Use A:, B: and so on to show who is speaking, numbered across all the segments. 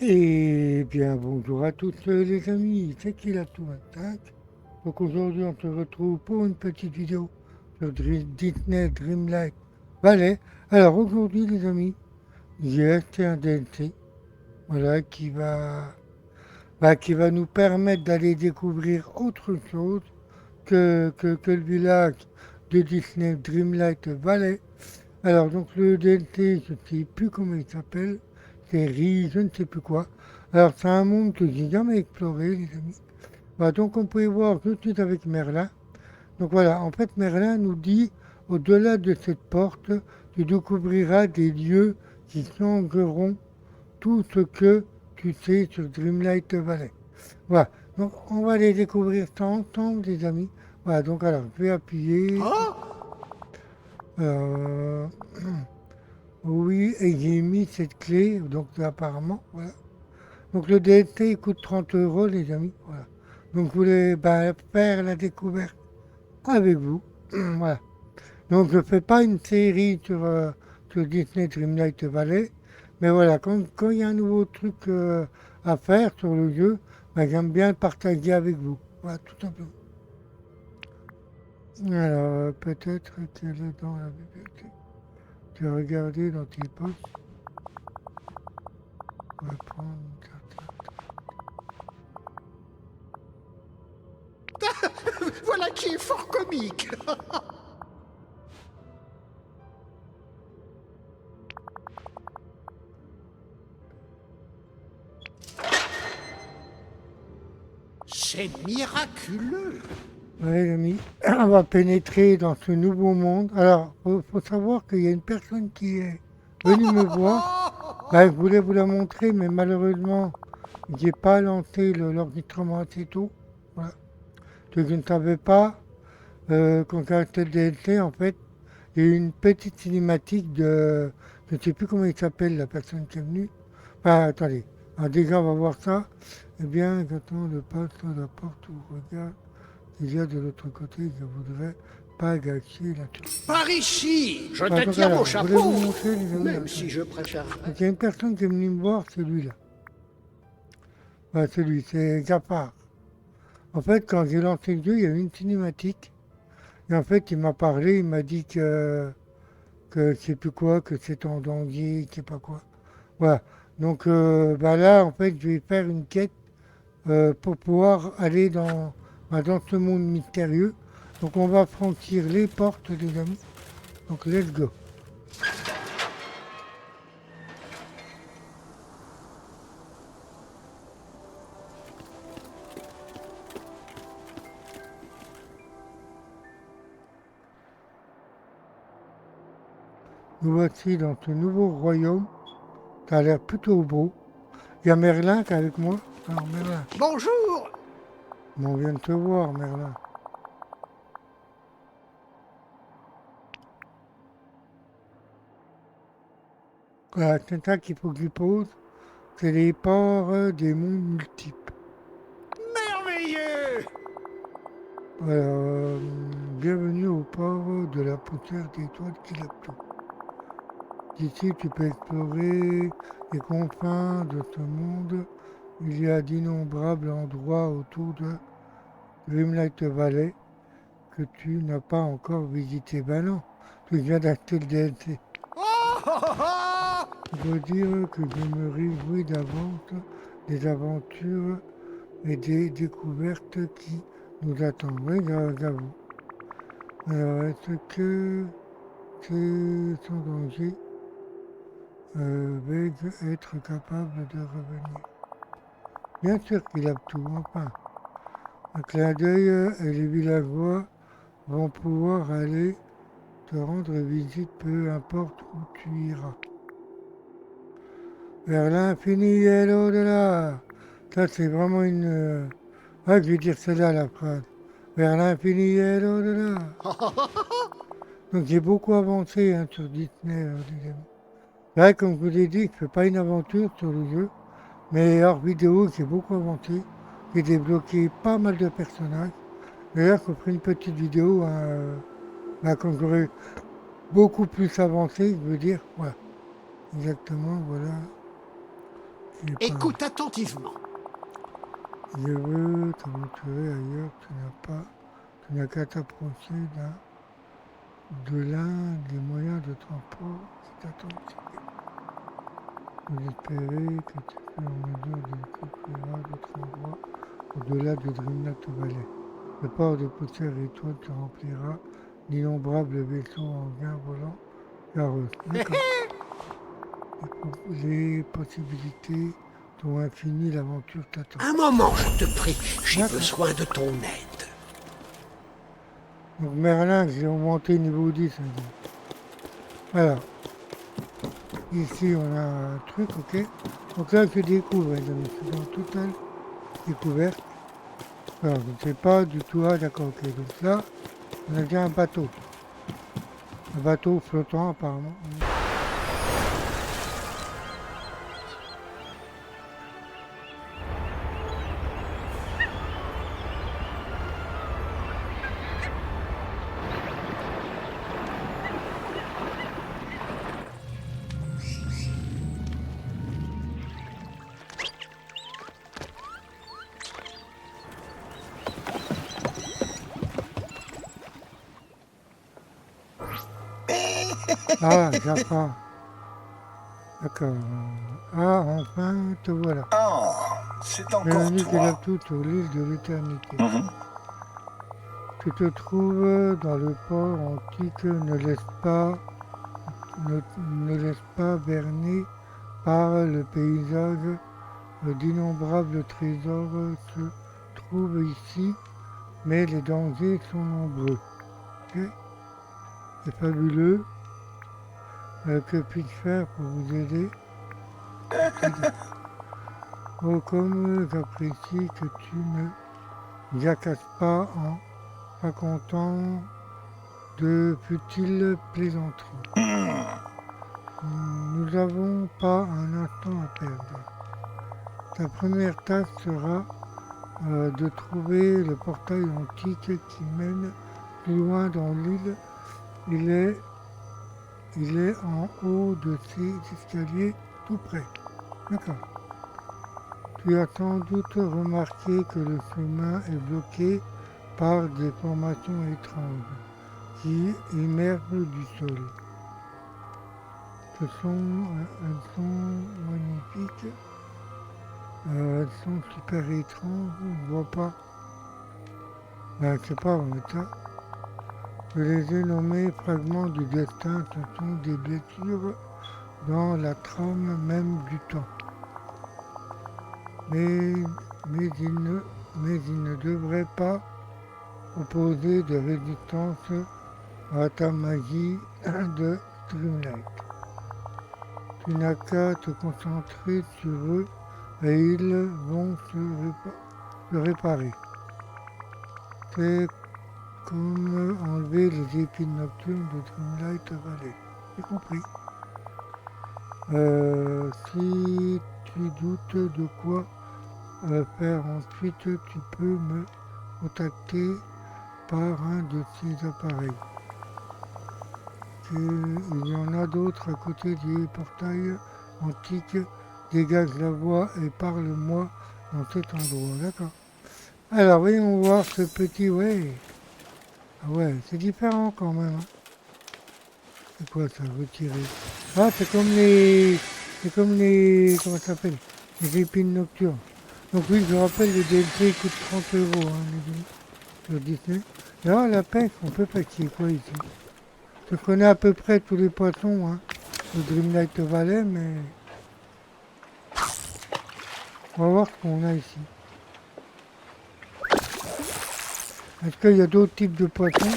A: Et bien bonjour à tous les amis, c'est qui la tout attaque. Donc aujourd'hui on se retrouve pour une petite vidéo sur Disney Dreamlight Valley. Alors aujourd'hui les amis, j'ai acheté un DLC, voilà, qui va nous permettre d'aller découvrir autre chose que le village de Disney Dreamlight Valley. Alors donc le DLC, je ne sais plus comment il s'appelle, c'est je ne sais plus quoi. Alors c'est un monde que j'ai jamais exploré les amis. Voilà, donc on peut y voir tout de suite avec Merlin. Donc voilà, en fait Merlin nous dit, au-delà de cette porte, tu découvriras des lieux qui changeront tout ce que tu sais sur Dreamlight Valley. Voilà, donc on va les découvrir ça ensemble les amis. Voilà, donc alors je vais appuyer. Euh, Oui, et j'ai mis cette clé, donc apparemment, voilà. Donc le DLT il coûte 30 euros, les amis, voilà. Donc vous voulez faire la découverte avec vous, voilà. Donc je ne fais pas une série sur Disney Dreamlight Valley, mais voilà, quand il y a un nouveau truc à faire sur le jeu, ben, j'aime bien le partager avec vous, voilà, tout simplement. Alors peut-être qu'elle est dans la bibliothèque. Tu as regardé dans tes poches, on va prendre une carte.
B: Voilà qui est fort comique. C'est miraculeux.
A: Oui, l'ami, on va pénétrer dans ce nouveau monde. Alors, faut savoir qu'il y a une personne qui est venue me voir. Ben, je voulais vous la montrer, mais malheureusement, j'ai pas lancé l'enregistrement assez tôt. Voilà. Donc, je ne savais pas quand j'ai acheté le DLC, en fait, il y a eu une petite cinématique de... Je ne sais plus comment il s'appelle, la personne qui est venue. Enfin, attendez. Alors, déjà, on va voir ça. Eh bien, j'attends le pas sur la porte où je regarde. Il y a de l'autre côté, je voudrais pas gâcher la tour.
B: Par ici, je
A: Enfin,
B: te
A: donc
B: tire
A: alors,
B: mon
A: je voulais vous
B: chapeau.
A: montrer les amis.
B: Même si je préférerais.
A: Donc il y a une personne qui est venue me voir, c'est lui là. Voilà, c'est lui, c'est Gaspard. En fait, quand j'ai lancé le jeu, il y a eu une cinématique. Et en fait, il m'a parlé, il m'a dit que je sais plus quoi, que c'est en danger, je sais pas quoi. Voilà. Donc bah là, en fait, je vais faire une quête pour pouvoir aller dans ce monde mystérieux. Donc on va franchir les portes, les amis. Donc let's go. Nous voici dans ce nouveau royaume. Ça a l'air plutôt beau. Il y a Merlin qui est avec moi. Alors Merlin,
B: Bonjour.
A: on vient de te voir Merlin. Voilà, c'est ça qu'il faut que je pose. C'est les ports des mondes multiples.
B: Merveilleux.
A: Voilà, bienvenue au port de la poussière d'étoiles qui tout. D'ici, tu peux explorer les confins de ce monde. Il y a d'innombrables endroits autour de Grimlight Valley que tu n'as pas encore visité. Ben non, tu viens d'acheter le DLC.
B: Oh, oh, oh.
A: Je dois dire que je me réjouis d'avance des aventures et des découvertes qui nous attendent. Oui, j'avoue. Alors, est-ce que c'est sans danger vais-je être capable de revenir? Bien sûr qu'il a tout, enfin. Un clin d'œil et les villageois vont pouvoir aller te rendre visite peu importe où tu iras. Vers l'infini et l'au-delà. Ça, c'est vraiment une... je vais dire celle-là, la phrase. Vers l'infini et l'au-delà. Donc, j'ai beaucoup avancé hein, sur Disney, les amis. Là, comme je vous ai dit, je ne fais pas une aventure sur le jeu, mais hors vidéo, j'ai beaucoup avancé. J'ai débloqué pas mal de personnages. D'ailleurs, je ferai une petite vidéo quand j'aurai beaucoup plus avancé, je veux dire, voilà. Exactement, voilà. n'est pas...
B: Écoute attentivement.
A: Je veux te retrouver ailleurs, tu n'as qu'à t'approcher de l'un des moyens de transport qui t'attend ici. Vous espérez que tu sois en mesure de découvrir d'autres endroits au-delà de Dreamlight Valley. Le port de poussière et étoiles te remplira d'innombrables vaisseaux en gain volant carrosse. D'accord. Les possibilités sont infinies, l'aventure t'attend.
B: Un moment, je te prie. J'ai
A: D'accord.
B: besoin de ton aide.
A: Donc Merlin, j'ai augmenté niveau 10. Alors, ici on a un truc, ok. Donc là je découvre, les amis, je suis en totale découverte. Alors je ne sais pas du tout, ah d'accord, ok. Donc là, on a déjà un bateau. Un bateau flottant apparemment. Ah, j'apprends. D'accord. Ah, enfin, te voilà.
C: Ah, c'est encore
A: Bienvenue qui
C: toi.
A: lève tout sur l'île de l'éternité.
C: Mhm.
A: Tu te trouves dans le port antique, ne laisse pas berner par le paysage. D'innombrables trésors se trouvent ici, mais les dangers sont nombreux. Ok. C'est fabuleux. Que puis-je faire pour vous aider? Oh, comme j'apprécie que tu ne jacasses pas en racontant de futiles plaisanteries. Nous n'avons pas un instant à perdre. Ta première tâche sera de trouver le portail antique qui mène plus loin dans l'île. Il est en haut de ces escaliers tout près. D'accord. Tu as sans doute remarqué que le chemin est bloqué par des formations étranges qui émergent du sol. Elles sont magnifiques. Elles sont super étranges. Je ne vois pas. Ben, je sais pas, on est là. Je les ai nommés fragments du destin. Ce sont des blessures dans la trame même du temps. Mais il ne devrait pas opposer de résistance à ta magie de Dreamlight. Tu n'as qu'à te concentrer sur eux et ils vont se réparer. C'est comme enlever les épines nocturnes de Dreamlight Valley. J'ai compris. Si tu doutes de quoi faire ensuite, tu peux me contacter par un de ces appareils. Il y en a d'autres à côté des portails antiques. Dégage la voie et parle-moi dans cet endroit, d'accord? Alors, voyons voir ce petit, ouais. Ah ouais, c'est différent quand même. Hein. C'est quoi ça, retirer? Ah, c'est comme les... comment ça s'appelle? Les épines nocturnes. Donc oui, je rappelle, le DLC coûte 30 €, hein, les amis, sur Disney. Et alors, la pêche, on peut pêcher quoi ici? Je connais à peu près tous les poissons, hein, de Dreamlight Valley, mais... On va voir ce qu'on a ici. Est-ce qu'il y a d'autres types de poissons?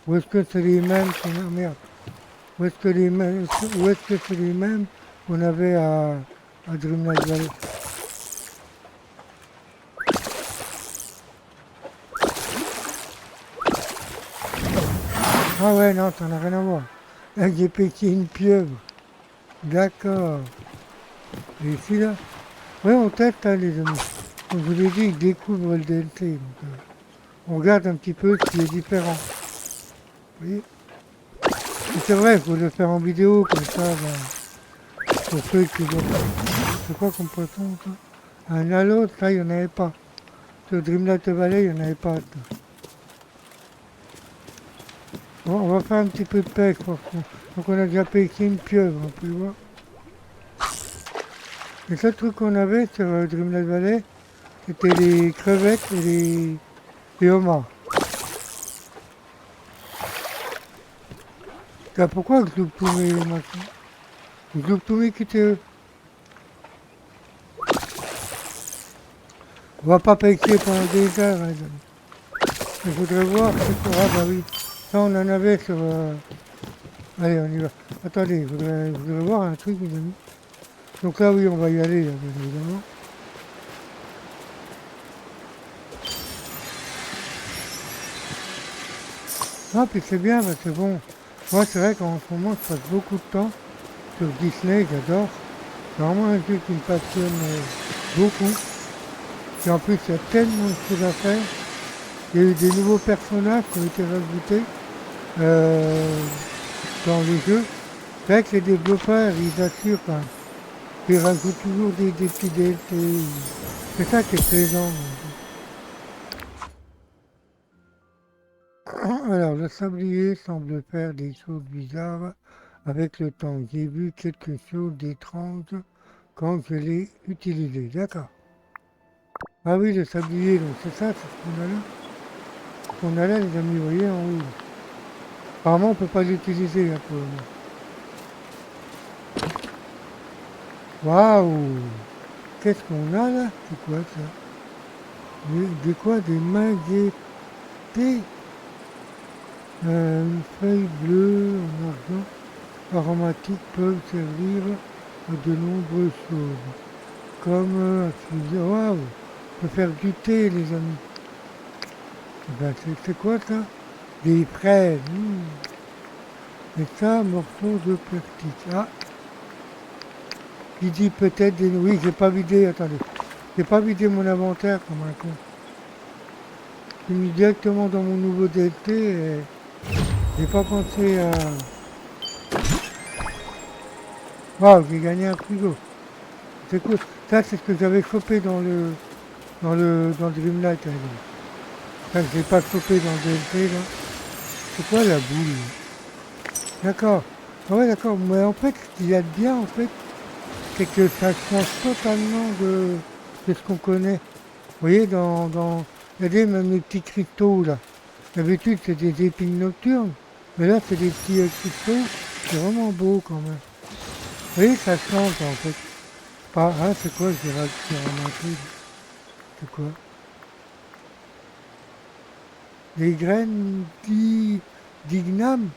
A: Ou est-ce que c'est les mêmes qu'on a... Merde. Ou est-ce que c'est les mêmes qu'on avait à Dreamlight Valley? Ah ouais, non, ça n'a rien à voir. Là, j'ai pêché une pieuvre. D'accord. Et ici, là? Ouais, on teste, hein, les amis. Comme je vous l'ai dit, ils découvrent le DLC. Donc, on regarde un petit peu ce qui est différent. Vous voyez? Et c'est vrai, il faut le faire en vidéo, comme ça, ben, pour ceux qui c'est quoi comme poisson ça? Un halo, ça, il n'y en avait pas. Sur Dreamlight Valley, il n'y en avait pas. Ça. Bon, on va faire un petit peu de pêche, franchement. Donc on a déjà pêché une pieuvre, on peut voir. Le seul truc qu'on avait sur Dreamlight Valley, c'était les crevettes et les homards. Là, pourquoi Gloutoumé maintenant? Gloutoumé qui était... On va pas pêcher pendant des heures, hein, les amis. Je voudrais voir ce qu'on... Ah bah oui, ça on en avait sur... Allez, on y va. Attendez, je voudrais voir un truc, les amis. Donc là, oui, on va y aller, là, bien évidemment. Ah, puis c'est bien, parce que bon, moi, c'est vrai qu'en ce moment, je passe beaucoup de temps sur Disney, j'adore. C'est vraiment un jeu qui me passionne beaucoup. Et en plus, il y a tellement de choses à faire. Il y a eu des nouveaux personnages qui ont été rajoutés dans le jeu. C'est vrai que les développeurs, ils assurent, enfin, ils rajoutent toujours des petits DLC. C'est ça qui est plaisant. Alors, le sablier semble faire des choses bizarres avec le temps. J'ai vu quelque chose d'étrange quand je l'ai utilisé. D'accord. Ah oui, le sablier, donc c'est ça, c'est ce qu'on a là. Ce qu'on a là, les amis, vous voyez, en haut. Apparemment, on peut pas l'utiliser, là, pour le moment. Waouh! Qu'est-ce qu'on a, là? C'est quoi, ça? Des quoi? Des magétés? Une feuille bleue en argent aromatique peuvent servir à de nombreuses choses. Comme infuser. Waouh! On peut faire du thé, les amis. Ben, c'est quoi ça? Des fraises. Et ça, morceau de plastique. Ah! Il dit peut-être des. Oui, j'ai pas vidé, attendez. J'ai pas vidé mon inventaire comme un con. J'ai mis directement dans mon nouveau DLT et j'ai pas pensé à. Waouh, j'ai gagné un frigo. C'est cool. Ça, c'est ce que j'avais chopé dans le Dreamlight. Hein, ça, je l'ai pas chopé dans le DLT, là. C'est quoi la boule? D'accord. Ah ouais, d'accord. Mais en fait, ce qu'il y a de bien, en fait, c'est que ça change totalement de ce qu'on connaît. Vous voyez, regardez, même les petits cristaux, là. D'habitude, c'est des épines nocturnes. Mais là, c'est des petits cristaux. C'est vraiment beau, quand même. Vous voyez, ça change, en fait. Ah, c'est quoi, j'ai ramassé? C'est quoi? Les graines d'igname?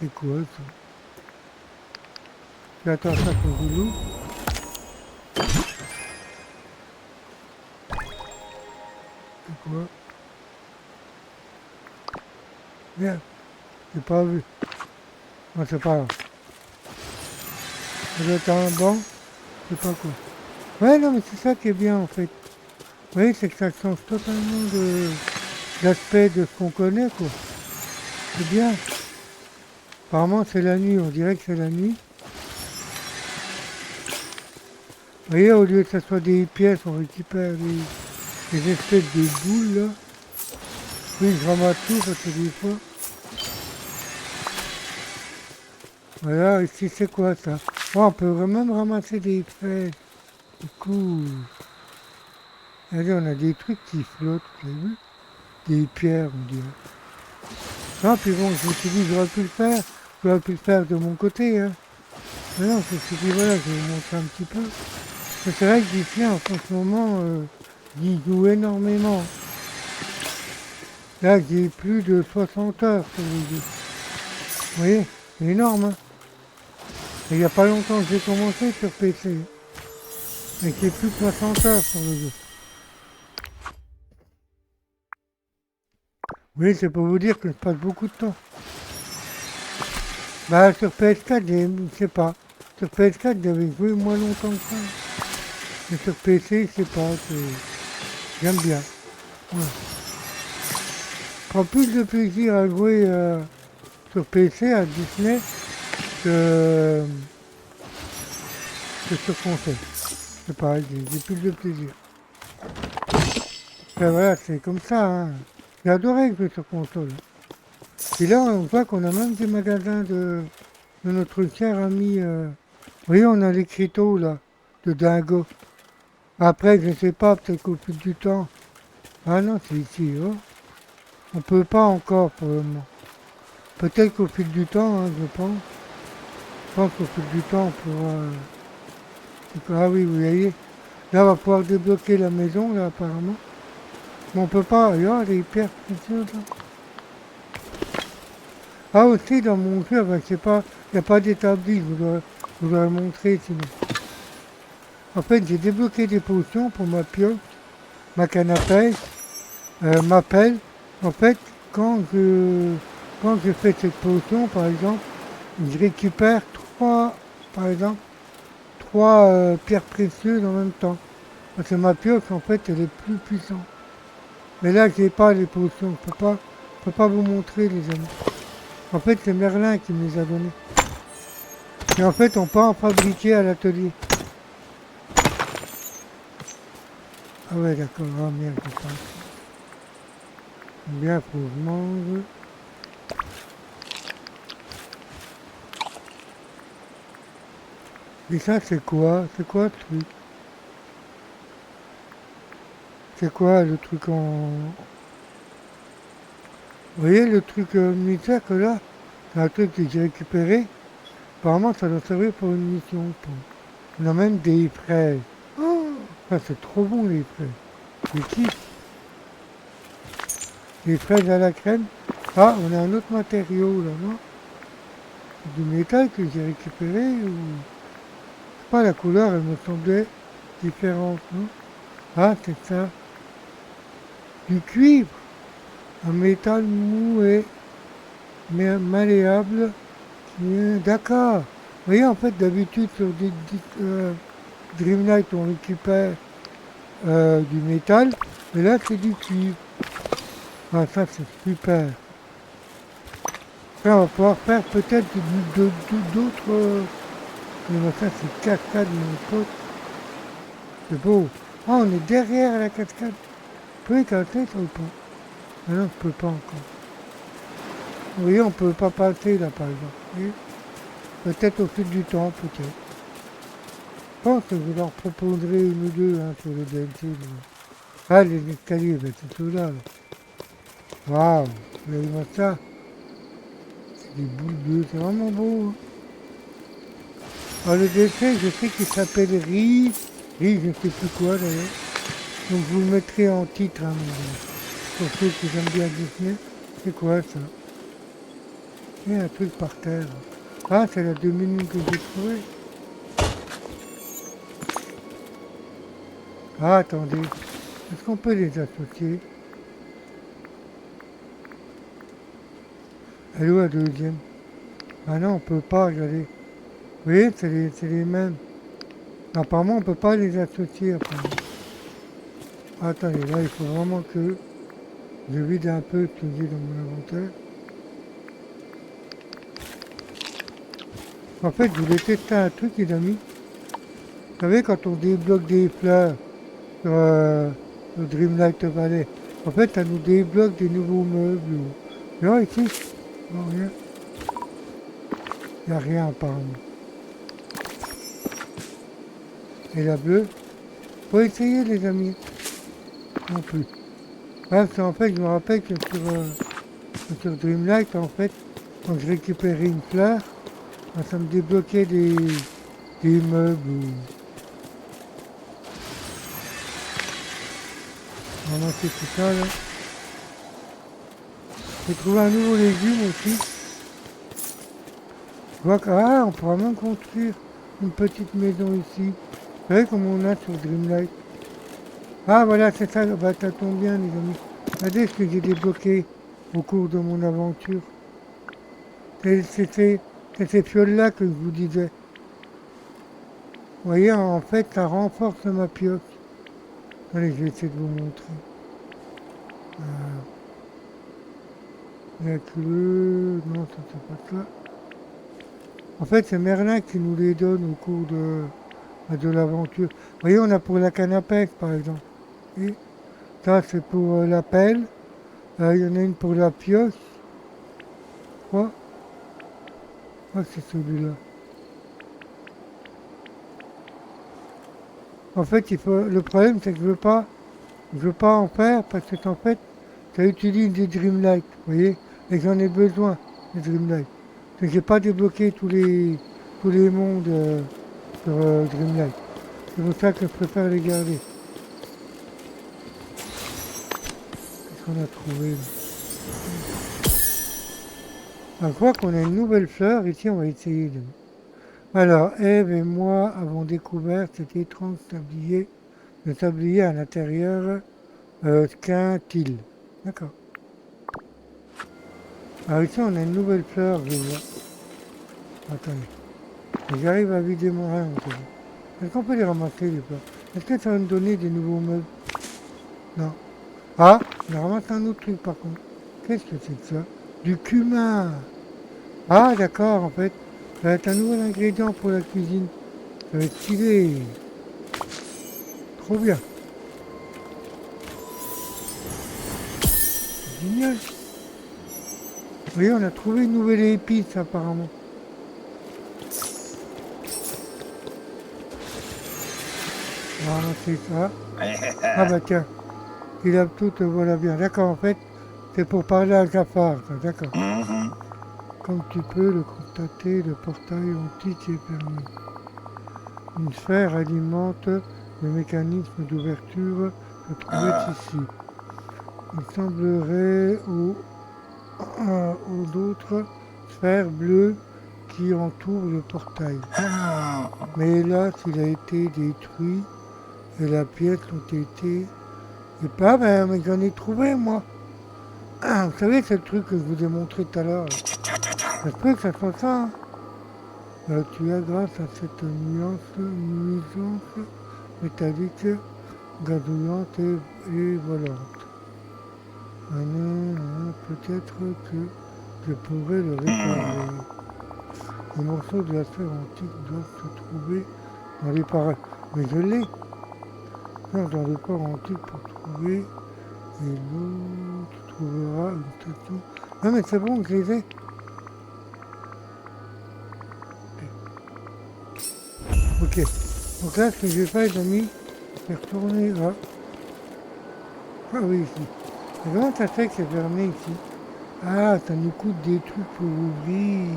A: C'est quoi, ça? J'attends ça pour vous. C'est quoi? Merde, j'ai pas vu. Non, c'est pas grave. Ça doit être un banc, je sais pas quoi. Ouais, non, mais c'est ça qui est bien, en fait. Vous voyez, c'est que ça change totalement l'aspect de ce qu'on connaît, quoi. C'est bien. Apparemment, c'est la nuit, on dirait que c'est la nuit. Vous voyez, au lieu que ce soit des pièces, on récupère des espèces de boules, là. Oui, je ramasse tout, parce que des fois... Voilà, ici, c'est quoi, ça? Oh, on peut même ramasser des fraises. C'est cool. Regardez, on a des trucs qui flottent, vous avez vu? Des pierres, on dirait. Non, puis bon, je me suis dit, j'aurais pu le faire de mon côté, hein. Mais non, je me suis dit, voilà, je vais vous montrer un petit peu. Mais c'est vrai que Disney, en ce moment, j'y joue énormément. Là, j'ai plus de 60 heures sur le jeu. Vous voyez, c'est énorme, hein. Et il n'y a pas longtemps que j'ai commencé sur PC. Et j'ai plus de 60 heures sur le jeu. Oui, c'est pour vous dire que je passe beaucoup de temps. Bah, sur PS4, je sais pas. Sur PS4, j'avais joué moins longtemps que ça. Mais sur PC, je sais pas, j'aime bien. Ouais. Je prends plus de plaisir à jouer sur PC à Disney que sur console. C'est pareil, j'ai plus de plaisir. Ben voilà, c'est comme ça, hein. J'ai adoré jouer sur console. Et là, on voit qu'on a même des magasins de notre cher ami. Vous voyez, on a l'écriteau là, de Dingo. Après, je ne sais pas, peut-être qu'au fil du temps. Ah non, c'est ici, oh. On peut pas encore pour le moment. Peut-être qu'au fil du temps, hein, je pense. Je pense qu'au fil du temps, on pourra. Ah oui, vous voyez. Là, on va pouvoir débloquer la maison, là, apparemment. Mais on peut pas. Regarde, elle est hyper précieuse, là. Ah, aussi, dans mon jeu, ben, je sais pas, il n'y a pas d'établi, je vous l'aurais montré sinon. En fait, j'ai débloqué des potions pour ma pioche, ma canne à pêche, ma pelle. En fait, quand je fais cette potion, par exemple, je récupère par exemple, trois pierres précieuses en même temps. Parce que ma pioche, en fait, elle est plus puissante. Mais là, j'ai pas les potions, je peux pas vous montrer, les amis. En fait, c'est Merlin qui me les a donnés. Et en fait, on peut en fabriquer à l'atelier. Ah ouais, d'accord. Ah merde, je pense. Bien, faut que je mange. Et ça, c'est quoi? C'est quoi le truc? C'est quoi le truc en... Vous voyez le truc militaire que là? C'est un truc que j'ai récupéré. Apparemment, ça doit servir pour une mission. On a même des fraises. Oh, ça, c'est trop bon, les fraises. Je kiffe. Les fraises à la crème. Ah, on a un autre matériau là, non? C'est du métal que j'ai récupéré ou... Je sais pas, la couleur, elle me semblait différente, non? Ah, c'est ça. Du cuivre. Un métal mou et malléable. D'accord. Vous voyez, en fait, d'habitude, sur des Dreamlight, on récupère du métal. Mais là, c'est du cuivre. Ah, ça, c'est super. Là, on va pouvoir faire peut-être d'autres... mais ça, c'est cascade, mon pote. C'est beau. Ah, on est derrière la cascade. Vous pouvez casser ça ou pas? Ah non, je peux pas encore. Vous voyez, on peut pas passer là, par exemple. Vous voyez. Peut-être au fil du temps, peut-être. Je pense que je leur proposerai une ou deux hein, sur le DLC. Ah, les escaliers, ben, c'est ceux-là. Là. Waouh, vous allez voir ça. C'est des boules bleues, c'est vraiment beau. Hein. Alors le DLC, je sais qu'il s'appelle Ri, je ne sais plus quoi d'ailleurs. Donc je vous le mettrai en titre, hein, pour ceux qui aiment bien Disney. C'est quoi ça? Il y a un truc par terre. Ah, c'est la 2 minutes que j'ai trouvé. Ah, attendez. Est-ce qu'on peut les associer? Elle est où la deuxième? Ah non, on peut pas, regardez. Vous voyez, c'est les mêmes. Apparemment, on peut pas les associer. Apparemment. Attendez, là, il faut vraiment que je vide un peu ce que j'ai dans mon inventaire. En fait, je voulais tester un truc, les amis. Vous savez, quand on débloque des fleurs sur le Dreamlight Valley, en fait, ça nous débloque des nouveaux meubles. Et là, ici, non, rien. Il n'y a rien apparemment. Et la bleue, faut essayer, les amis. Non plus. Parce qu'en fait, je me rappelle que sur Dreamlight, en fait, quand je récupérais une fleur, ben, ça me débloquait des meubles. On va lancer tout ça, là. J'ai trouvé un nouveau légume aussi. Je vois que, ah, on pourra même construire une petite maison ici. Vous savez comme on a sur Dreamlight. Ah, voilà, c'est ça. Bah, ça tombe bien, les amis. Regardez ce que j'ai débloqué au cours de mon aventure. C'est ces fioles-là que je vous disais. Vous voyez, en fait, ça renforce ma pioche. Allez, je vais essayer de vous montrer. Il y a que le... Non, ça c'est pas ça. En fait, c'est Merlin qui nous les donne au cours de l'aventure. Vous voyez, on a pour la canne à pêche, par exemple. Et ça, c'est pour la pelle. Il y en a une pour la pioche. Quoi? Ah, c'est celui-là. En fait, le problème, c'est que je veux pas en faire parce que en fait, ça utilise des Dreamlight, vous voyez, et j'en ai besoin des Dreamlight. Donc j'ai pas débloqué tous les mondes sur Dreamlight. C'est pour ça que je préfère les garder. Qu'est-ce qu'on a trouvé là? Je crois qu'on a une nouvelle fleur. Ici, on va essayer de... Alors, Eve et moi avons découvert cet étrange tablier, le tablier à l'intérieur qu'un-t-il. D'accord. Alors ici, on a une nouvelle fleur, je vois. Attendez. J'arrive à vider mon rein. Est-ce qu'on peut les ramasser, les fleurs? Est-ce que ça va me donner des nouveaux meubles? Non. Ah, je ramasse un autre truc, par contre. Qu'est-ce que c'est que ça? Du cumin. Ah, d'accord, en fait. Ça va être un nouvel ingrédient pour la cuisine. Ça va être stylé. Trop bien. Génial. Vous voyez, on a trouvé une nouvelle épice, apparemment. On va ramasser ça. Ah bah tiens. Il a tout, voilà bien. D'accord, en fait, c'est pour parler à Gafar, ça, d'accord. Comme tu peux le constater, le portail antique est fermé. Une sphère alimente le mécanisme d'ouverture se trouvait ici. Il semblerait aux autres sphères bleues qui entourent le portail. Mais hélas, il a été détruit et la pièce ont été... Et pas, mais j'en ai trouvé, moi. Ah, vous savez, c'est le truc que je vous ai montré tout à l'heure. Ça se peut que ça soit ça. Hein. Tu as, grâce à cette nuisance métallique, gazouillante et volante. Peut-être que je pourrais le réparer. Les morceaux de la sphère antique doivent se trouver dans les parages. Mais je l'ai. Dans le port antique pour trouver. Et l'autre trouvera une station. Non mais c'est bon, je les ai. Ok. Donc là, ce que j'ai fait, les amis, c'est retourner là. Ah oui, ici. Et comment ça fait que c'est fermé ici? Ah, ça nous coûte des trucs pour ouvrir.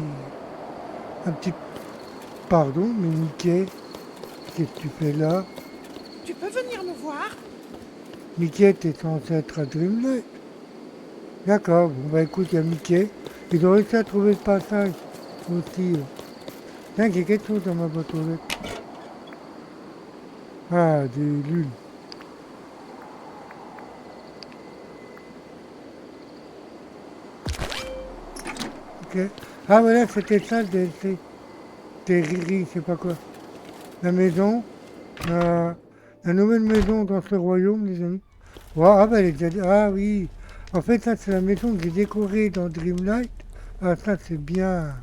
A: Un petit... Pardon, mais Mickey, qu'est-ce que tu fais là?
C: Tu peux venir me voir?
A: Mickey, t'es censé être à Dreamlight. D'accord, bon bah écoute, il y a Mickey. Ils ont réussi à trouver le passage aussi. Tiens, il y a quelque chose dans ma boîte aux lettres. Ah, des lunes. Ok. Ah voilà, c'était ça le DLC. C'était Riri, je sais pas quoi. La maison. La nouvelle maison dans ce royaume, les amis. Wow, ah bah elle est déjà... Ah oui. En fait, ça c'est la maison que j'ai décorée dans Dreamlight. Ah ça c'est bien.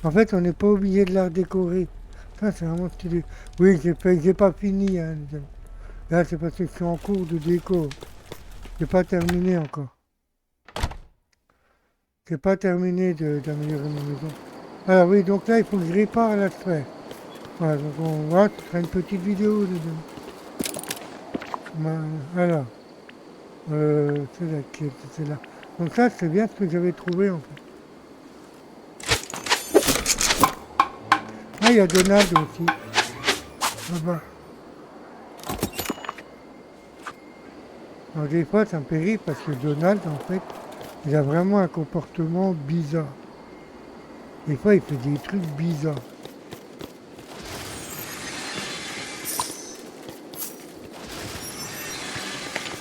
A: En fait, on n'est pas obligé de la redécorer. Ça c'est vraiment stylé. Oui, j'ai pas fini, hein, les amis. Là, c'est parce que je suis en cours de déco. J'ai pas terminé encore. J'ai pas terminé d'améliorer ma maison. Alors oui, donc là, il faut que je répare la sphère. Voilà, donc on va faire une petite vidéo, les amis. Voilà. C'est laquelle? C'est là. Donc ça, c'est bien ce que j'avais trouvé, en fait. Ah, il y a Donald aussi. Là-bas. Alors des fois, ça me fait rire parce que Donald, en fait, il a vraiment un comportement bizarre. Des fois, il fait des trucs bizarres.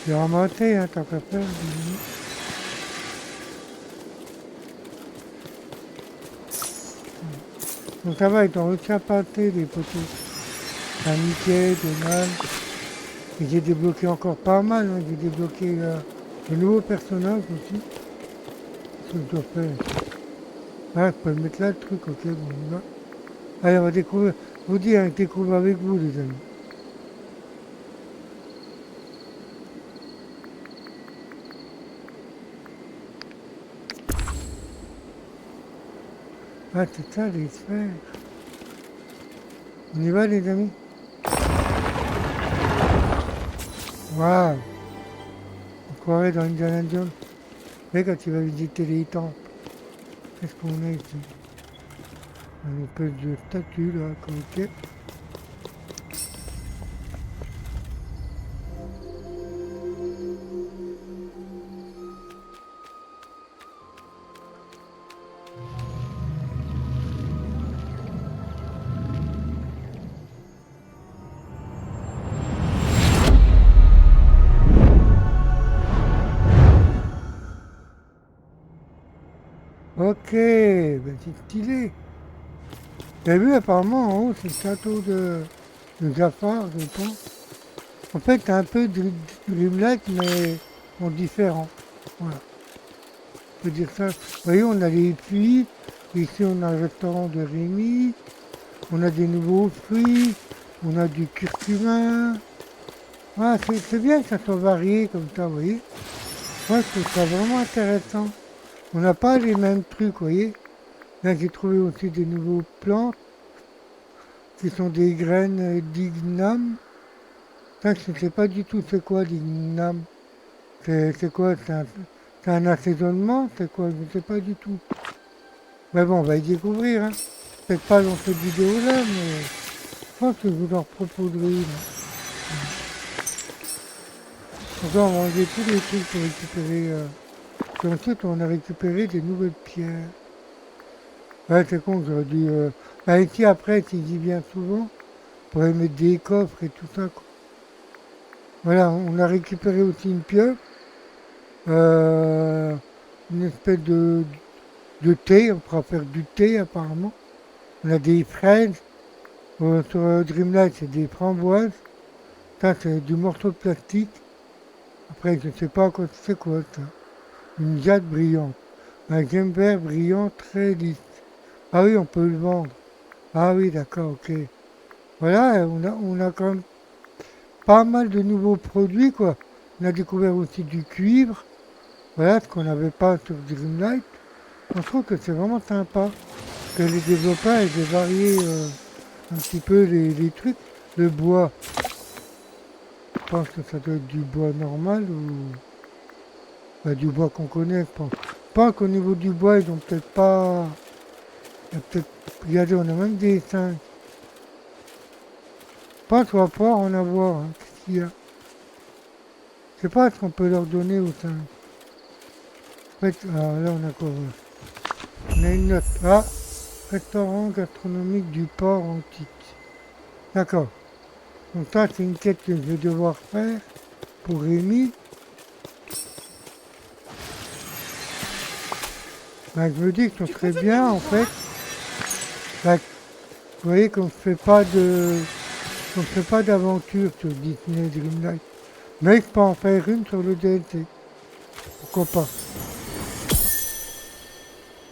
A: J'ai ramassé, hein, tant qu'à faire. Donc ça va, ils ont réussi à pâter les poteaux. Un Mickey, Donald. Et j'ai débloqué encore pas mal, hein. J'ai débloqué de nouveaux personnages aussi. Qu'est-ce que je dois faire? Ah, je peux le mettre là le truc, ok, bon, on y va. Allez, on va découvrir. Je vous dis, hein, découvrir avec vous, les amis. Ah, c'est ça, les sphères. On y va, les amis? Waouh! On croirait dans Indiana Jones. Mais quand tu vas visiter les temples, qu'est-ce qu'on a ici? Une espèce de statue, là, ok. Ok, ben c'est stylé. T'as vu, apparemment, en haut, c'est le château de Jafar, je pense. En fait, c'est un peu du Dreamlight, mais en différent. Voilà, on peut dire ça. Vous voyez, on a les puits. Ici, on a le restaurant de Rémi. On a des nouveaux fruits. On a du curcuma. Ah, c'est bien que ça soit varié comme ça, vous voyez. Moi, je trouve ça vraiment intéressant. On n'a pas les mêmes trucs, vous voyez. Là, j'ai trouvé aussi des nouveaux plantes qui sont des graines d'igname. Ça, je ne sais pas du tout c'est quoi l'igname. C'est quoi? C'est un assaisonnement? C'est quoi? Je ne sais pas du tout. Mais bon, on va y découvrir. Hein. Peut-être pas dans cette vidéo-là, mais je pense que je vous en proposerai une. Donc là, on va enlever tous les trucs pour récupérer. Puis ensuite, on a récupéré des nouvelles pierres. Ouais, c'est con, j'aurais dû... Bah, ici, après, si j'y viens souvent, on pourrait mettre des coffres et tout ça, quoi. Voilà, on a récupéré aussi une pieuvre. Euh, une espèce de thé, on pourra faire du thé apparemment. On a des fraises. Sur Dreamlight, c'est des framboises. Ça, c'est du morceau de plastique. Après, je ne sais pas quoi c'est quoi ça. Une jade brillante. Un gember brillant très lisse. Ah oui, on peut le vendre. Ah oui, d'accord, ok. Voilà, on a quand même pas mal de nouveaux produits, quoi. On a découvert aussi du cuivre. Voilà, ce qu'on n'avait pas sur Dreamlight. On trouve que c'est vraiment sympa. Que les développeurs aient varié un petit peu les trucs. Le bois, je pense que ça doit être du bois normal ou bah, du bois qu'on connaît, je pense. Je pense qu'au niveau du bois, ils ont peut-être pas. Il y a peut-être. Regardez, on a même des singes. Je pense qu'on va pouvoir en avoir. Hein. Qu'est-ce qu'il y a? Je sais pas ce qu'on peut leur donner aux singes. En fait, ah, là on a quoi? On a une note. Ah, restaurant gastronomique du port antique. D'accord. Donc ça, c'est une quête que je vais devoir faire pour Rémi. Bah, je me dis que ce serait bien, en fait. Bah, vous voyez qu'on ne fait pas d'aventure sur Disney Dreamlight. Mais je peux en faire une sur le DLC. Pourquoi pas?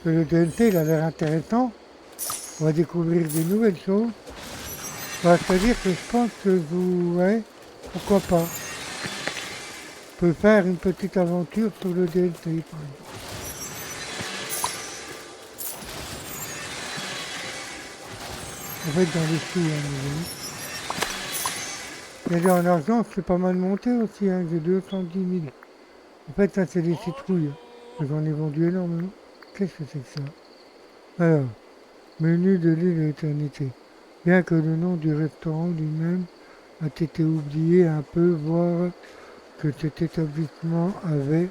A: Le DLC, il a l'air intéressant. On va découvrir des nouvelles choses. Bah, c'est-à-dire que je pense que vous... Ouais, pourquoi pas? On peut faire une petite aventure sur le DLC, par exemple. En fait, dans les sous, hein, les amis. Et en argent, c'est pas mal monté aussi, hein. J'ai 210 000. En fait, ça, c'est des citrouilles. J'en ai vendu énormément. Qu'est-ce que c'est que ça? Alors, menu de l'île de l'éternité. Bien que le nom du restaurant lui-même a été oublié un peu, voire que cet établissement avait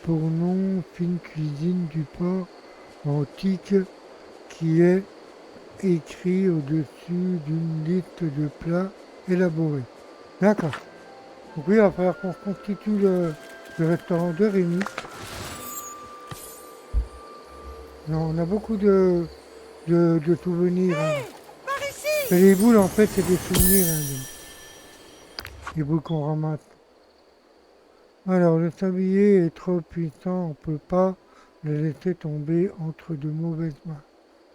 A: pour nom fine cuisine du port antique qui est écrit au-dessus d'une liste de plats élaborés. D'accord. Donc oui, il va falloir qu'on constitue le restaurant de Rémi. Non, on a beaucoup de souvenirs. Hein.
C: Par ici!
A: Et les boules, en fait, c'est des souvenirs. Hein, les boules qu'on ramasse. Alors, le sablier est trop puissant, on ne peut pas le laisser tomber entre de mauvaises mains.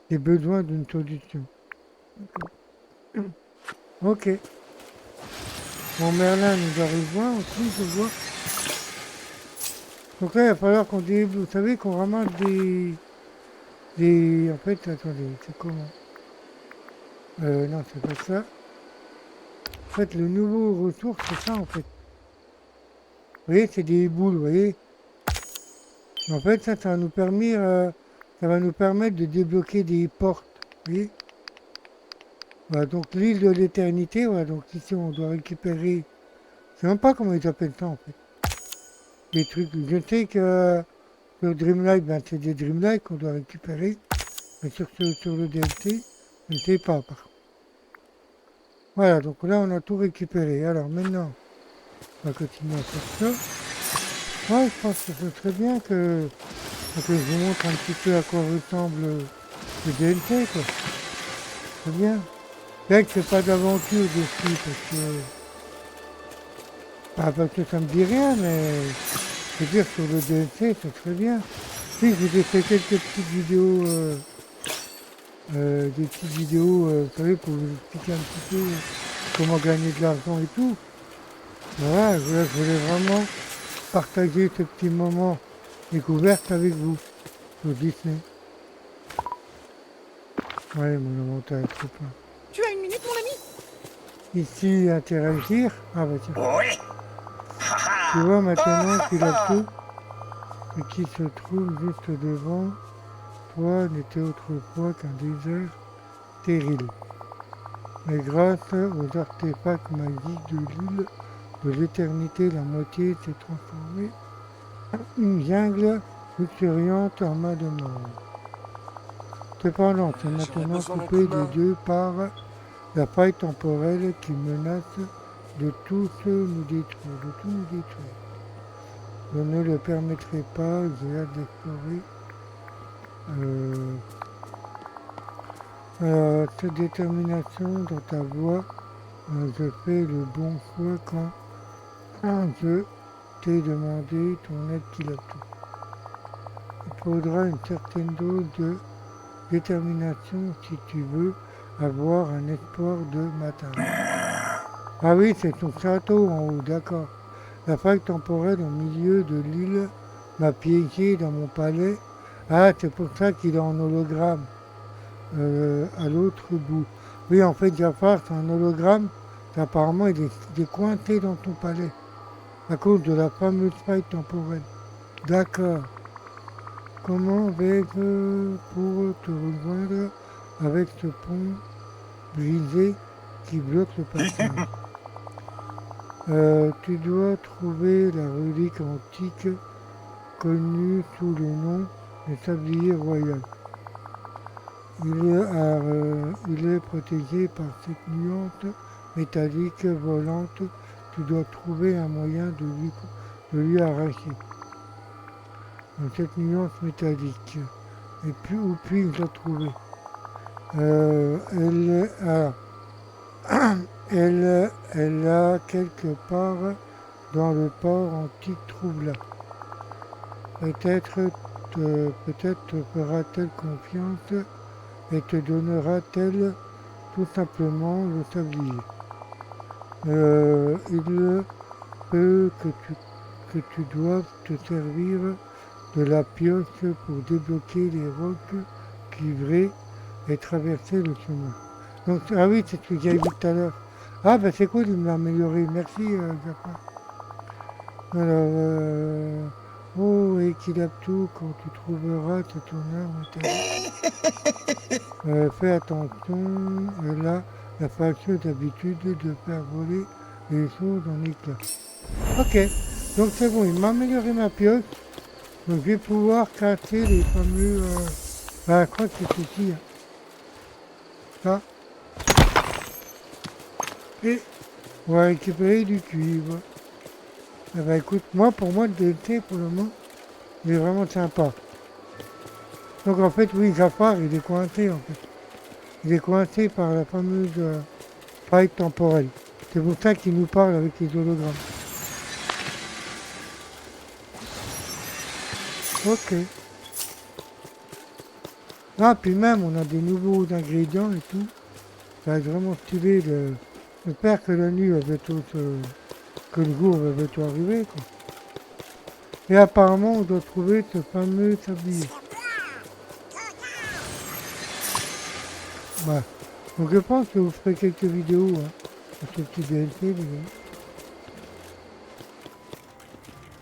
A: J'ai besoin d'une solution. Ok. Bon, Merlin nous a rejoint aussi, je vois. Donc là, il va falloir qu'on vous savez qu'on ramasse des... En fait, attendez, c'est comment? Non, c'est pas ça. En fait, le nouveau ressource, c'est ça, en fait. Vous voyez, c'est des boules, vous voyez. En fait, ça va nous permettre, de débloquer des portes, vous voyez. Voilà, donc l'île de l'éternité, voilà, donc ici, on doit récupérer... Je sais même pas comment ils appellent ça, en fait. Des trucs. Je sais que le Dreamlight, ben, c'est des Dreamlight qu'on doit récupérer. Mais sur le DLC, je ne sais pas, par contre. Voilà, donc là, on a tout récupéré. Alors maintenant, on va continuer à faire ça. Ouais, je pense que ce serait bien que je vous montre un petit peu à quoi ressemble le DLC, quoi. C'est bien. Bien que c'est pas d'aventure dessus, parce que ça me dit rien, mais je veux dire, sur le DLC, ça serait bien. Si, je vous ai fait quelques petites vidéos, vous savez, pour vous expliquer un petit peu comment gagner de l'argent et tout. Voilà, je voulais vraiment partager ce petit moment découverte avec vous sur Disney. Ouais, mon inventaire est trop plein.
C: Tu as une minute, mon ami?
A: Ici, interagir. Ah bah tiens.
B: Oui.
A: Tu vois maintenant qu'il a tout ce qui se trouve juste devant toi n'était autrefois qu'un désert stérile. Mais grâce aux artefacts magiques de l'île de l'éternité, la moitié s'est transformée en une jungle luxuriante en main de mort. Cependant, c'est maintenant coupé des deux par la faille temporelle qui menace de tous nous détruire. Je ne le permettrai pas, j'ai hâte d'explorer. Cette détermination dans ta voix, je fais le bon choix quand je t'ai demandé ton aide qu'il a tout. Il faudra une certaine dose de détermination si tu veux avoir un espoir de matin. Ah oui, c'est ton château en haut, d'accord. La faille temporelle au milieu de l'île m'a piégé dans mon palais. Ah, c'est pour ça qu'il est en hologramme, à l'autre bout. Oui, en fait, Jafar, c'est un hologramme. Apparemment, il est coincé dans ton palais, à cause de la fameuse faille temporelle. D'accord. Comment vais-je pour te rejoindre avec ce pont brisé qui bloque le passage? Tu dois trouver la relique antique connue sous le nom de sablier royal. Il est protégé par cette nuance métallique volante. Tu dois trouver un moyen de lui arracher. Donc, cette nuance métallique. Et puis, où puis-je la trouver? Elle a quelque part dans le port antique Troubla. Peut-être te fera-t-elle confiance et te donnera-t-elle tout simplement le sablier. Il peut que tu doives te servir de la pioche pour débloquer les rocs cuivrés et traverser le chemin. Donc, ah oui, c'est ce que j'ai vu tout à l'heure. Ah, ben c'est cool, il me l'a amélioré. Merci, Jafar. Alors, oh, et qu'il a tout quand tu trouveras ton arme. Fais attention, elle a la fâcheuse habitude de faire voler les choses en éclats. Ok, donc c'est bon, il m'a amélioré ma pioche. Donc je vais pouvoir casser les fameux... je crois que c'est ici. Hein. Ça. Et on va récupérer du cuivre. Eh ben écoute, pour moi, le DLC, pour le moment, il est vraiment sympa. Donc en fait, oui, Jafar, il est coincé en fait. Il est coincé par la fameuse faille temporelle. C'est pour ça qu'il nous parle avec les hologrammes. Ok. Ah, puis même, on a des nouveaux ingrédients et tout. Ça va être vraiment stylé. J'espère que la nuit va bientôt que le jour va bientôt arriver, quoi. Et apparemment, on doit trouver ce fameux sablier. Ouais. Donc je pense que vous ferez quelques vidéos hein, sur ce petit DLC, les gars.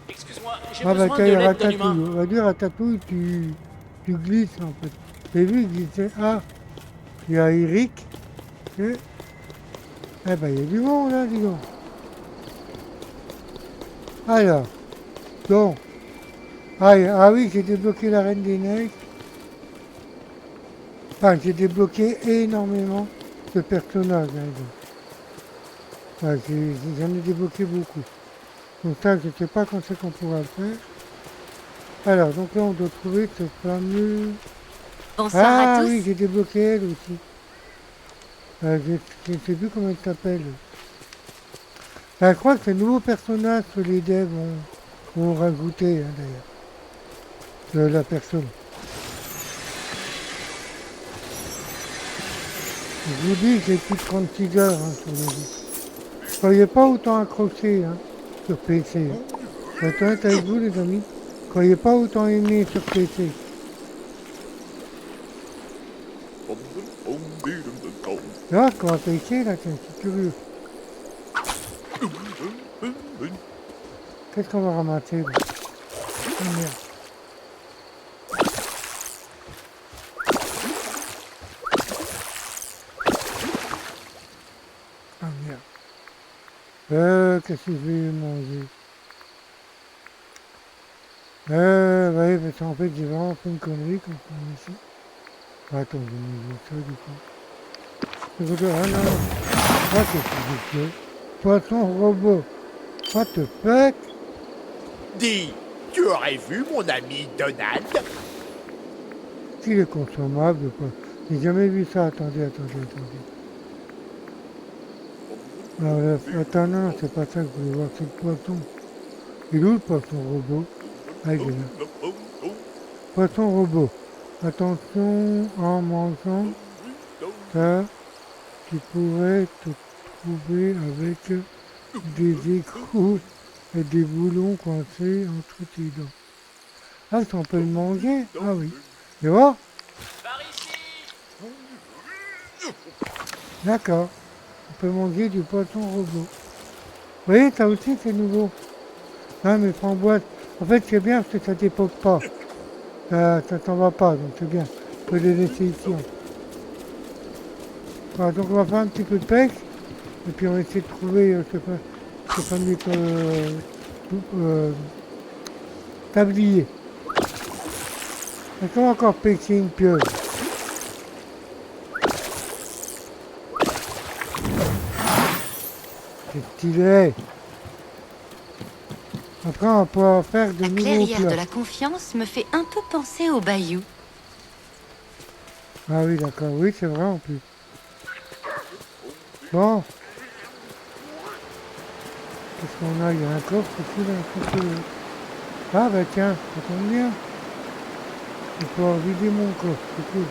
D: Excuse-moi, j'ai
A: Ah bah
D: besoin
A: tiens,
D: de
A: il y a
D: l'aide d'un
A: Ratatouille.
D: humain.
A: On va dire Ratatouille, tu glisses en fait. J'ai vu glisser. Ah, il y a Eric. Et... Eh ben il y a du monde là, dis donc. Alors, donc. Ah oui, j'ai débloqué la Reine des Neiges. Enfin, j'ai débloqué énormément de personnages. Enfin, j'en ai débloqué beaucoup. Donc ça, je ne sais pas quand c'est qu'on pourra le faire. Alors, donc là, on doit trouver ce fameux...
E: Bonsoir
A: Ah
E: à tous.
A: oui, j'ai débloqué elle aussi. Je ne sais plus comment elle s'appelle. Je crois que c'est un nouveau personnage que les devs ont rajouté, hein, d'ailleurs. De la personne. Je vous dis, j'ai plus de 36 heures hein, sur le jeu. Je ne croyais pas autant accroché hein, sur PC. Hein. Je vais être honnête avec vous, les amis. Je ne croyais pas autant aimé sur PC. Tu vois comment t'as été là, tiens, c'est curieux. Qu'est-ce qu'on va ramasser là? Oh merde. Ah merde. Qu'est-ce que je vais manger? Ouais, parce qu'en fait, j'ai vraiment fait une connerie quand on est ici. Attends, je vais manger ça du coup. Ah non, ah, qu'est-ce que j'ai fait? Poisson robot. What the fuck?
B: Dis, tu aurais vu mon ami Donald?
A: Qu'il est consommable, quoi. J'ai jamais vu ça. Attendez. Alors, attends, non, c'est pas ça que je voulais voir, c'est le poisson. Il est où le poisson robot? Ah, il est là. Poisson robot. Attention, en mangeant ça, tu pourrais te trouver avec des écrous et des boulons coincés entre tes dents. Ah, ça, on peut le manger? Ah oui. Tu vois?
D: Par ici.
A: D'accord. On peut manger du poisson robot. Vous voyez, ça aussi, c'est nouveau. Non, mais framboise. En fait, c'est bien parce que ça ne dépose pas. Ça s'en va pas, donc c'est bien. On peut les laisser ici. Voilà, donc on va faire un petit peu de pêche. Et puis on va essayer de trouver ce fameux tablier. Est-ce qu'on va encore pêcher une pieuvre? C'est stylé. Après, on va pouvoir faire de
E: La
A: nouveaux
E: clairière
A: plats.
E: de la confiance me fait un peu penser au bayou.
A: Ah oui, d'accord. Oui, c'est vrai en plus. Bon. Qu'est-ce qu'on a? Il y a un coffre ici, là, un coffre. Ah bah tiens, ça tombe bien. Je vais pouvoir vider mon coffre, c'est cool.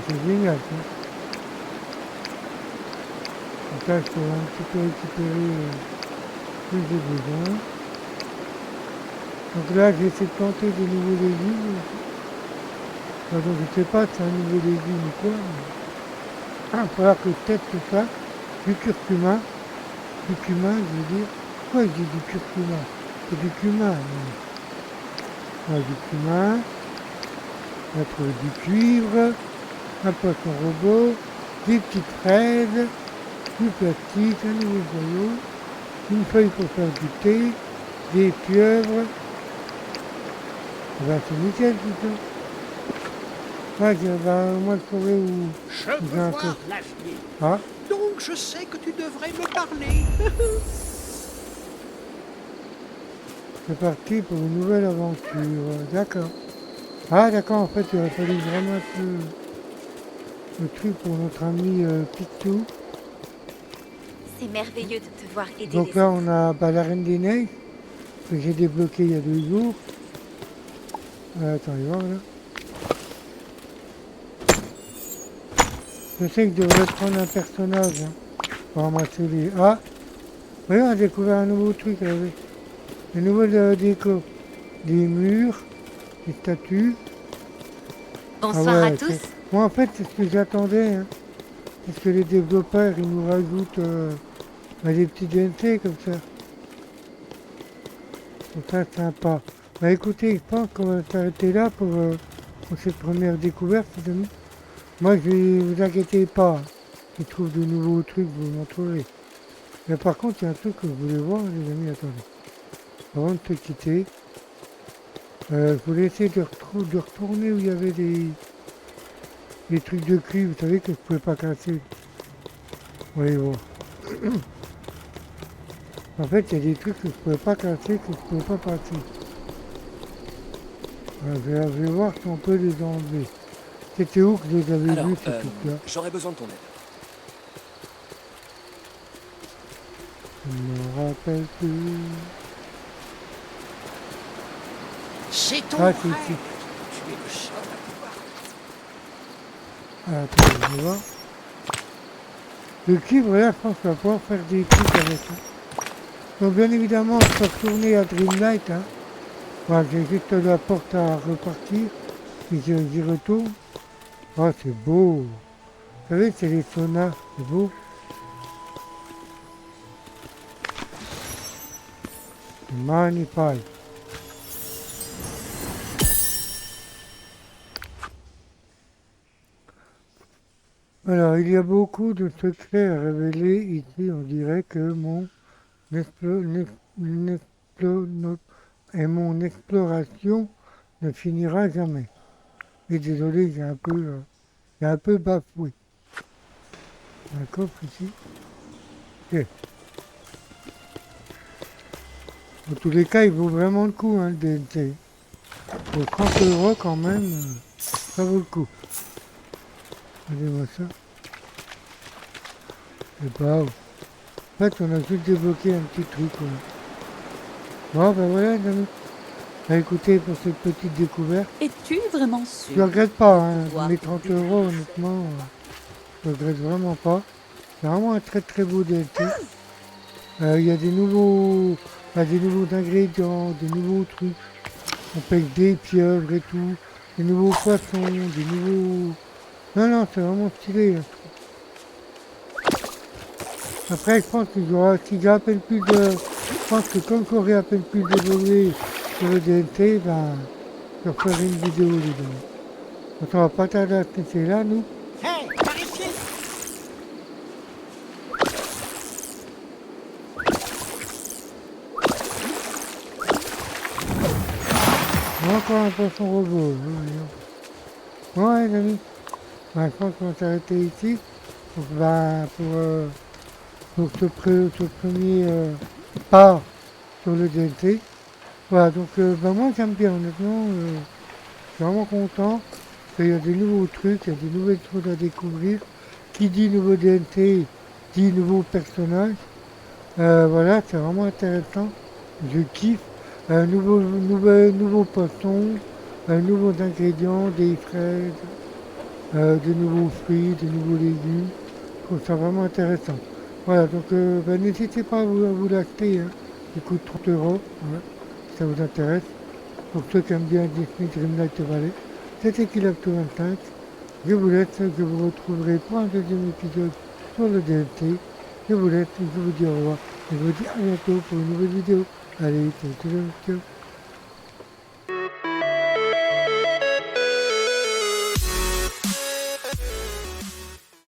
A: C'est génial ça. Donc là, je peux un petit peu récupérer plus de besoin. Donc là, j'ai essayé de planter de nouveaux légumes. Enfin, donc je ne sais pas si c'est un nouveau légume ou quoi. Mais... il va falloir que je teste tout ça. Du curcuma. Du cumin, je veux dire. Pourquoi je dis du curcuma? C'est du cumin. Voilà, du cumin. On va trouver du cuivre. Un poisson robot. Des petites fraises. Du plastique. Un nouveau joyau. Une feuille pour faire du thé. Des pieuvres. Ben, c'est nickel tout ça. Ouais, moi je pourrais où...
B: Je veux
A: un
B: voir
A: coffre.
B: l'avenir.
A: Ah,
C: Donc je sais que tu devrais me parler.
A: c'est parti pour une nouvelle aventure. D'accord. Ah d'accord, en fait il aurait fallu vraiment le truc pour notre ami Pitou.
E: C'est merveilleux de te voir aider
A: Donc
E: les
A: là
E: autres.
A: on a la Reine des Neiges. que j'ai débloqué il y a 2 jours. Attends, voir là. Je sais que je devrais prendre un personnage hein, pour ramasser les... Ah, oui, on a découvert un nouveau truc avec une nouvelle déco. Des murs, des statues.
E: Bonsoir à
A: c'est-
E: tous.
A: Moi en fait c'est ce que j'attendais. Hein. Parce que les développeurs ils nous rajoutent des petits DNT comme ça. Donc ça c'est sympa. Bah écoutez, je pense qu'on va s'arrêter là pour cette première découverte les amis. Moi je vous inquiétez pas. Je trouve de nouveaux trucs, vous m'en trouverez. Mais par contre il y a un truc que je voulais voir les amis, attendez. Avant de te quitter. Je voulais essayer de retourner où il y avait des trucs de cuivre, vous savez que je pouvais pas casser. Vous allez voir. En fait, il y a des trucs que je pouvais pas casser, que je pouvais pas passer. Alors, je vais voir si on peut les enlever. C'était où que je les avais
F: Alors,
A: vus, ces trucs-là?
F: j'aurais besoin de ton aide.
A: Je ne me rappelle plus.
C: C'est ton
A: Ah,
C: frère.
A: c'est ici.
C: Tu es le seul à pouvoir.
A: Ah, attends, je vais voir. Le cuivre, là, je pense qu'on va pouvoir faire des trucs avec ça. Donc, bien évidemment, je peux retourner à Dreamlight. Hein. Voilà, j'ai juste la porte à repartir. Puis j'y retourne. Oh, c'est beau. Vous savez, c'est les saunas. C'est beau. C'est magnifique. Alors, il y a beaucoup de secrets à révéler ici. On dirait que mon exploration ne finira jamais. Et désolé, j'ai un peu bafoué. Un coffre ici. Ok. En tous les cas, il vaut vraiment le coup, hein, le DNT. Pour 30 € quand même, ça vaut le coup. Regardez-moi ça. C'est pas ouf. En fait, on a juste débloqué un petit truc. Ouais. Bon, ben voilà, les amis. Bah, écoutez, pour cette petite découverte,
G: Es-tu vraiment
A: je
G: sûr?
A: regrette pas, hein.
G: Voir
A: Mes 30 €, honnêtement, je regrette vraiment pas. C'est vraiment un très très beau DLT. Il y a des nouveaux ingrédients, des nouveaux trucs. On paye des pieuvres et tout, des nouveaux poissons, des nouveaux... Non, c'est vraiment stylé. Hein, je trouve. Après, je pense qu'il y aura, s'il y a à peine plus de... Je pense que comme j'aurai à peine plus d'évoluer sur le DLT, ben, je referai une vidéo les amis. Donc on va pas tarder à se laisser là, nous.
C: Hé, par ici.
A: Encore un poisson robot. Ouais, les amis. Ben, je pense qu'on va s'arrêter ici. Donc, ben, pour ce premier pas sur le DLT. Voilà, donc ben, moi j'aime bien, honnêtement. Je suis vraiment content. Il y a des nouveaux trucs, il y a des nouvelles choses à découvrir. Qui dit nouveau DLT dit nouveau personnage. Voilà, c'est vraiment intéressant. Je kiffe. Nouveau poisson, nouveaux ingrédients, des fraises, des nouveaux fruits, des nouveaux légumes. Je trouve ça vraiment intéressant. Voilà, donc ben, n'hésitez pas à vous l'acheter. Hein. Il coûte 30 €, ouais, si ça vous intéresse. Pour ceux qui aiment bien Disney Dreamlight Valley, c'était Kilapto 25. Je vous laisse, je vous retrouverai pour un deuxième épisode sur le DLT. Je vous laisse, je vous dis au revoir. Et je vous dis à bientôt pour une nouvelle vidéo. Allez, ciao.